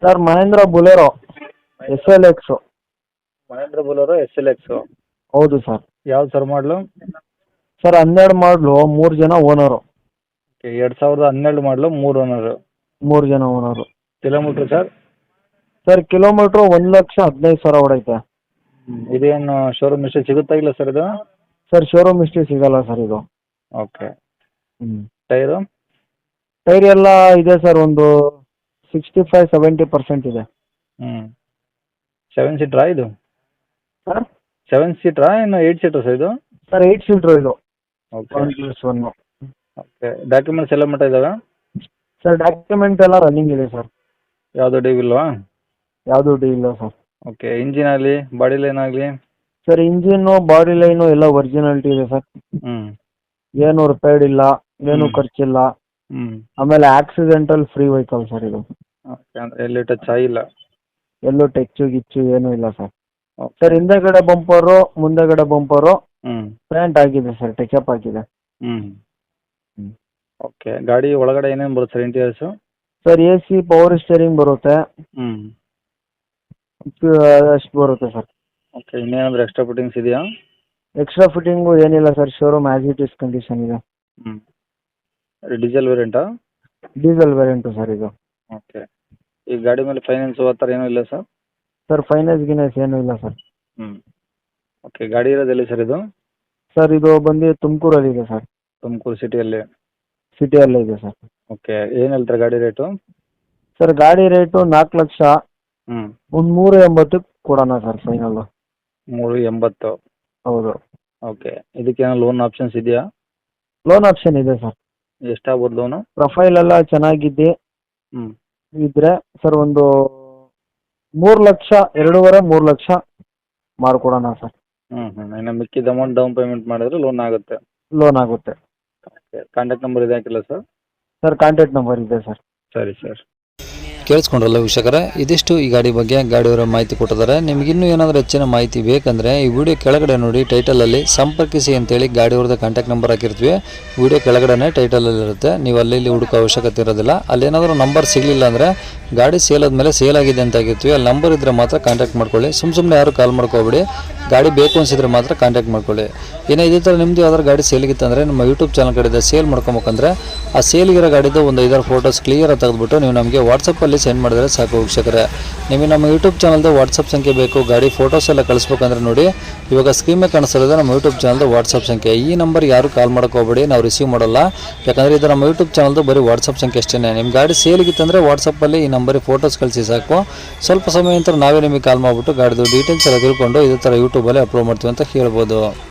Sir Mahindra Bolero S L X. Mahindra Bolero SLX. ಹೌದು sir. ಯಾವ್ದು sir ಮಾಡಲು? ಸರ್ 12 ಮಾಡಲು 3 ಜನ ಓನರು. ಓಕೆ, 2012 ಮಾಡಲು 3 ಓನರು. 3 ಜನ owner. Kilometre sir? Sir kilometre 1,15,000 ಹೊಡೈತೆ. ಇದೇನು ಶೋರೂಮ್ ಹಿಸ್ಟ್ರಿ ಸಿಗುತ್ತಾ ಇಲ್ಲ ಸರ್ ಇದು? ಸರ್ ಶೋರೂಮ್ ಹಿಸ್ಟ್ರಿ ಸಿಗಲ್ಲ ಸರ್ ಇದು. ಓಕೆ. ಟೈರು? ಟೈರ್ ಎಲ್ಲ ಇದೆ ಸರ್, ಒಂದು 65-70% ಇದೆ. 7 ಸೀಟ್ರಾ ಇದು? ಸರ್ 7 ಸೀಟ್ರಾ ಏನು 8 ಸೀಟ್ರಾ ಸರ್ ಇದು? ಸರ್ 8 ಸೀಟ್ರು ಇದು. ಓಕೆ. 1+1. ಓಕೆ, ಡಾಕ್ಯುಮೆಂಟ್ಸ್ ಎಲ್ಲ ಮಟ್ಟ ಇದ್ದಾವೆ? ಸರ್ ಡಾಕ್ಯುಮೆಂಟ್ ಎಲ್ಲ ರನ್ನಿಂಗ್ ಇದೆ ಸರ್. ಯಾವುದು ಡ್ಯೂ ಇಲ್ವಾ? ಯಾವುದೂ ಡೀ ಇಲ್ಲ ಸರ್. ಓಕೆ, ಇಂಜಿನ್ ಆಗಲಿ ಬಾಡಿ ಲೈನ್ ಆಗಲಿ? ಸರ್ ಇಂಜಿನ್ನು ಬಾಡಿ ಲೈನು ಎಲ್ಲ ಒರಿಜಿನಾಲಿಟಿ ಇದೆ ಸರ್. ಏನು ರಿಪೇರ್ಡ್ ಇಲ್ಲ, ಏನು ಖರ್ಚಿಲ್ಲ. ಆಮೇಲೆ ಆಕ್ಸಿಡೆಂಟಲ್ ಫ್ರೀ ವೆಹಿಕಲ್ ಸರ್ ಇದು. ಓಕೆ, ಅಂದರೆ ಎಲ್ಲಿ ಟಚ್ ಆಗಿಲ್ಲ? ಎಲ್ಲೂ ಟೆಚ್ಚು ಗಿಚ್ಚು ಏನೂ ಇಲ್ಲ ಸರ್. ಸರ್ ಹಿಂದೆಗಡೆ ಬಂಪರು ಮುಂದೆಗಡೆ ಬಂಪರು ಪೇಂಟ್ ಆಗಿದೆ ಸರ್, ಟಚಪ್ ಆಗಿದೆ. ಓಕೆ, ಗಾಡಿ ಒಳಗಡೆ ಏನೇನು ಬರುತ್ತೆ sir interiors? Sir A C, power steering ಬರುತ್ತೆ. ಅಷ್ಟು ಬರುತ್ತೆ ಸರ್. ಓಕೆ, ಇನ್ನೇನಾದರೂ ಎಕ್ಸ್ಟ್ರಾ ಫಿಟ್ಟಿಂಗ್ಸ್ ಇದೆಯಾ? ಎಕ್ಸ್ಟ್ರಾ ಫಿಟ್ಟಿಂಗು ಏನಿಲ್ಲ sir, showroom as it is condition ಇದೆ. ಡೀಸೆಲ್ ವೇರಿಯಂಟಾ? ಡೀಸೆಲ್ ವೇರಿಯಂಟು ಸರ್ ಇದು. ಓಕೆ, ಈ ಗಾಡಿ ಮೇಲೆ ಫೈನಾನ್ಸು ಆ ಥರ ಏನೂ ಇಲ್ಲ ಸರ್? ಸರ್ ಫೈನಾನ್ಸ್ ಗಿನಾನ್ಸ್ ಏನೂ ಇಲ್ಲ ಸರ್. ಓಕೆ, ಗಾಡಿ ಇರೋದು ಎಲ್ಲಿ ಸರ್ ಇದು? ಸರ್ ಇದು ಬಂದು ತುಮಕೂರಲ್ಲಿ ಇದೆ ಸರ್. ತುಮಕೂರು ಸಿಟಿಯಲ್ಲಿ? ಸಿಟಿಯಲ್ಲೇ ಇದೆ ಸರ್. ಓಕೆ, ಏನು ಹೇಳ್ತಾರೆ ಗಾಡಿ ರೇಟು? ಸರ್ ಗಾಡಿ ರೇಟು 4 ಲಕ್ಷ. ಒಂದು 380 ಕೊಡೋಣ ಸರ್ ಫೈನಲ್ಲು. 380? ಹೌದು. ಓಕೆ, ಇದಕ್ಕೇನೋ ಲೋನ್ ಆಪ್ಷನ್ಸ್ ಇದೆಯಾ? ಲೋನ್ ಆಪ್ಷನ್ ಇದೆ ಸರ್. ಎಷ್ಟಾಗ್ಬೋದು ಲೋನು? ಪ್ರೊಫೈಲ್ ಎಲ್ಲ ಚೆನ್ನಾಗಿದ್ದು ಇದ್ರೆ ಸರ್ ಒಂದು 3 ಲಕ್ಷ, 2.5-3 ಲಕ್ಷ ಮಾಡಿಕೊಡೋಣ ಸರ್. ಇನ್ನು ಮಿಕ್ಕಿದ ಅಮೌಂಟ್ ಡೌನ್ ಪೇಮೆಂಟ್ ಮಾಡಿದ್ರೆ ಲೋನ್ ಆಗುತ್ತೆ? ಲೋನ್ ಆಗುತ್ತೆ. ಓಕೆ, ಕಾಂಟ್ಯಾಕ್ಟ್ ನಂಬರ್ ಇದೆ ಹಾಕಿಲ್ಲ ಸರ್? ಸರ್ ಕಾಂಟ್ಯಾಕ್ಟ್ ನಂಬರ್ ಇದೆ ಸರ್. ಸರಿ ಸರ್. ಕೇಳಿಸ್ಕೊಂಡ್ರಲ್ಲ ವೀಕ್ಷಕರೇ, ಇದಿಷ್ಟು ಈ ಗಾಡಿ ಬಗ್ಗೆ ಗಾಡಿಯವರ ಮಾಹಿತಿ ಕೊಟ್ಟಿದ್ದಾರೆ. ನಿಮಗಿನ್ನೂ ಏನಾದರೂ ಹೆಚ್ಚಿನ ಮಾಹಿತಿ ಬೇಕಂದರೆ ಈ ವಿಡಿಯೋ ಕೆಳಗಡೆ ನೋಡಿ ಟೈಟಲಲ್ಲಿ ಸಂಪರ್ಕಿಸಿ ಅಂತೇಳಿ ಗಾಡಿಯವ್ರದ್ದು ಕಾಂಟ್ಯಾಕ್ಟ್ ನಂಬರ್ ಹಾಕಿರ್ತೀವಿ. ವಿಡಿಯೋ ಕೆಳಗಡೆ ಟೈಟಲಲ್ಲಿ ಇರುತ್ತೆ, ನೀವು ಅಲ್ಲಿ ಹುಡುಕೋ ಅವಶ್ಯಕತೆ ಇರೋದಿಲ್ಲ. ಅಲ್ಲೇನಾದರೂ ನಂಬರ್ ಸಿಗಲಿಲ್ಲ ಅಂದರೆ ಗಾಡಿ ಸೇಲ್ ಆದಮೇಲೆ ಸೇಲ್ ಆಗಿದೆ ಅಂತ ಆಗಿರ್ತೀವಿ, ಅಲ್ಲಿ ನಂಬರ್ ಇದ್ದರೆ ಮಾತ್ರ ಕಾಂಟ್ಯಾಕ್ಟ್ ಮಾಡ್ಕೊಳ್ಳಿ. ಸುಮ್ಮನೆ ಯಾರು ಕಾಲ್ ಮಾಡ್ಕೋಬೇಡಿ, ಗಾಡಿ ಬೇಕು ಅನಿಸಿದ್ರೆ ಮಾತ್ರ ಕಾಂಟ್ಯಾಕ್ಟ್ ಮಾಡ್ಕೊಳ್ಳಿ. ಇನ್ನು ಇದೇ ಥರ ನಿಮ್ಮದು ಯಾವ್ದಾದ್ರು ಗಾಡಿ ಸೇಲಿಗಿತ್ತಂದರೆ ನಮ್ಮ ಯೂಟ್ಯೂಬ್ ಚಾನಲ್ ಕಡೆಯಿಂದ ಸೇಲ್ ಮಾಡ್ಕೊಬೇಕಂದ್ರೆ ಆ ಸೇಲಿಗಿರೋ ಗಾಡಿದು ಒಂದು 5-6 ಫೋಟೋಸ್ ಕ್ಲಿಯರಾಗಿ ತೆಗೆದುಬಿಟ್ಟು ನೀವು ನಮಗೆ ವಾಟ್ಸಪ್ಪಲ್ಲಿ ಸೆಂಡ್ ಮಾಡಿದ್ರೆ ಸಾಕು ವೀಕ್ಷಕರೇ. ನಿಮಗೆ ನಮ್ಮ ಯೂಟ್ಯೂಬ್ ಚಾನಲ್ದು ವಾಟ್ಸಪ್ ಸಂಖ್ಯೆ ಬೇಕು, ಗಾಡಿ ಫೋಟೋಸ್ ಎಲ್ಲ ಕಳಿಸ್ಬೇಕಂದ್ರೆ ನೋಡಿ ಇವಾಗ ಸ್ಕ್ರೀನ್ ಮೇಲೆ ಕಾಣಿಸ್ತಿರೋದು ನಮ್ಮ ಯೂಟ್ಯೂಬ್ ಚಾನಲ್ದು ವಾಟ್ಸಪ್ ಸಂಖ್ಯೆ. ಈ ನಂಬರ್ ಯಾರು ಕಾಲ್ ಹೋಗಬೇಡಿ, ನಾವು ರಿಸೀವ್ ಮಾಡಲ್ಲ. ಯಾಕಂದರೆ ಇದು ನಮ್ಮ ಯೂಟ್ಯೂಬ್ ಚಾನಲ್ದು ಬರೀ ವಾಟ್ಸಪ್ ಸಂಖ್ಯೆ ಅಷ್ಟೇ. ನಿಮ್ಮ ಗಾಡಿ ಸೇಲಿಗಿತ್ತಂದರೆ ವಾಟ್ಸಪ್ಪಲ್ಲಿ ಈ ನಂಬರಿಗೆ ಫೋಟೋಸ್ ಕಳಿಸಿ ಸಾಕು. ಸ್ವಲ್ಪ ಸಮಯ ನಂತರ ನಾವೇ ನಿಮಗೆ ಕಾಲ್ ಮಾಡಿಬಿಟ್ಟು ಗಾಡಿದು ಡೀಟೇಲ್ಸ್ ಎಲ್ಲ ತಿಳ್ಕೊಂಡು ಇದೇ ಥರ ಯೂಟ್ಯೂಬಲ್ಲಿ ಅಪ್ಲೋಡ್ ಮಾಡ್ತೀವಿ ಅಂತ ಹೇಳ್ಬೋದು.